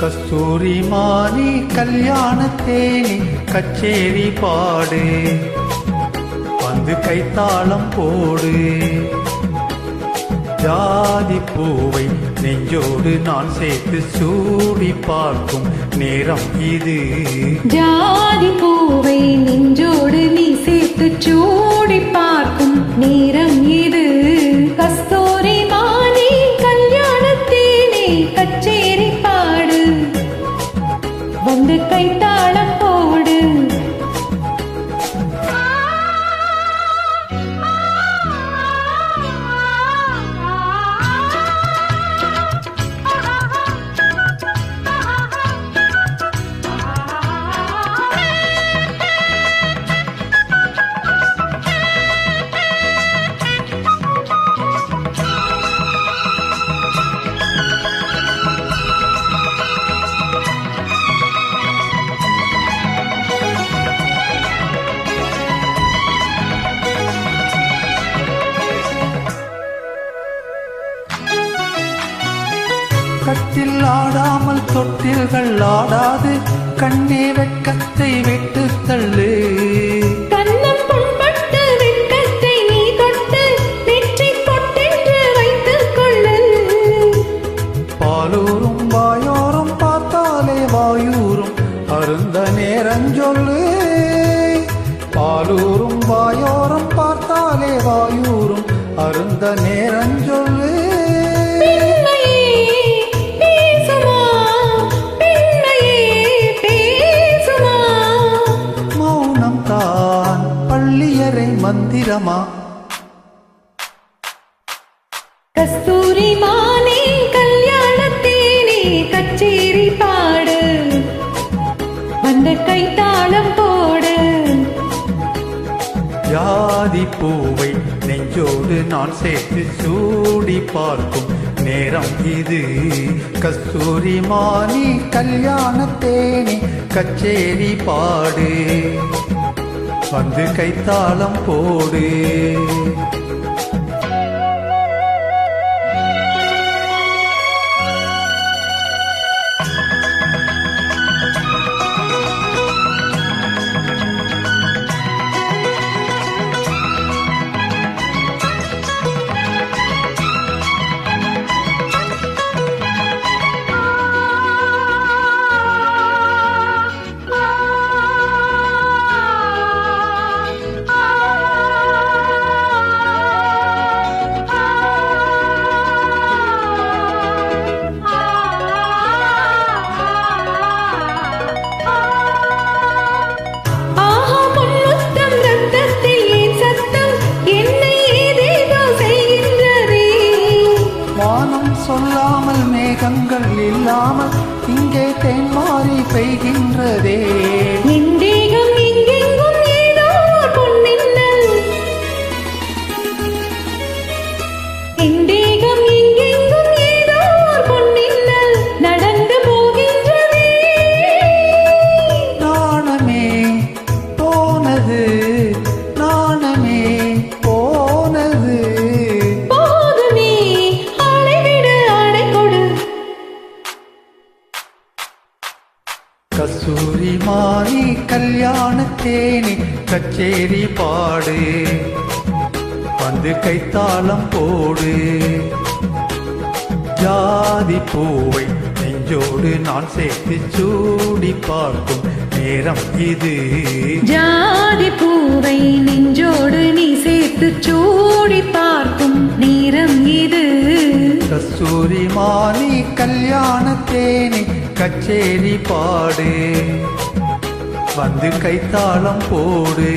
கஸ்தூரி மானி கல்யாணத்தேனி கச்சேரி பாடு, வந்து கைத்தாளம் போடு. ஜாதி பூவை நெஞ்சோடு நான் சேர்த்து சூடி பார்க்கும் நேரம் இது. ஜாதி பூவை நெஞ்சோடு நீ சேர்த்து சூடி பார்க்கும் நேரம் இது. கஸ்தூரி மானி கல்யாணத்தேனி கச்சேரி பாடு, வந்து கைத்தாளம் போடு. கட்டில் ஆடாமல் தொட்டில்கள் ஆடாது, கண்ணே வெட்கத்தை விட்டு தள்ளு. கண்ணம் புண்பட்டு வெட்கத்தை நீ தொட்டு வெற்றி கொட்டென்று வைத்துக் கொள்ளு. பாலூரும் வாயோரம் பார்த்தாலே வாயூரும் அருந்த நேரஞ்சொல்லு. பாலூரும் வாயோரம் பார்த்தாலே வாயூரும் அருந்த நேரஞ்சொல்லு. மந்திரமா கஸ்தூரி மானி கல்யாணத்தேனி கச்சேரி பாடு, வந்த கைத்தாளம் போடு. ஜாதி பூவை நெஞ்சோடு நான் சேர்த்து சூடி பார்க்கும் நேரம் இது. கஸ்தூரி மானி கல்யாணத்தேனி கச்சேரி பாடு, வந்து கைத்தாளம் போடு. சொல்லாமல் மேகங்கள் இல்லாமல் இங்கே தேன்மாறி பெய்கின்றதே. எந்தேகம் எங்கெங்கும் ஏதோ பொன்னின்னல், எந்தேகம் எங்கெங்கும் ஏதோ பொன்னின்னல் நடந்து போகின்றதே. நாணமே போனது, நாணமே போனது. போதுமே ஆளைவிடு ஆடை கொடு. கஸ்தூரி மானி கல்யாணத்தேனி கச்சேரி பாடு, வந்து கைத்தாளம் போடு. ஜாதி பூவை நெஞ்சோடு நான் சேர்த்து சூடி பார்க்கும் நேரம் இது. ஜாதி பூவை நெஞ்சோடு நீ சேர்த்து சூடி பார்க்கும் நேரம் இது. கஸ்தூரி மானி கல்யாணத்தேனி கச்சேரி பாடு, வந்து கைத்தாளம் போடு.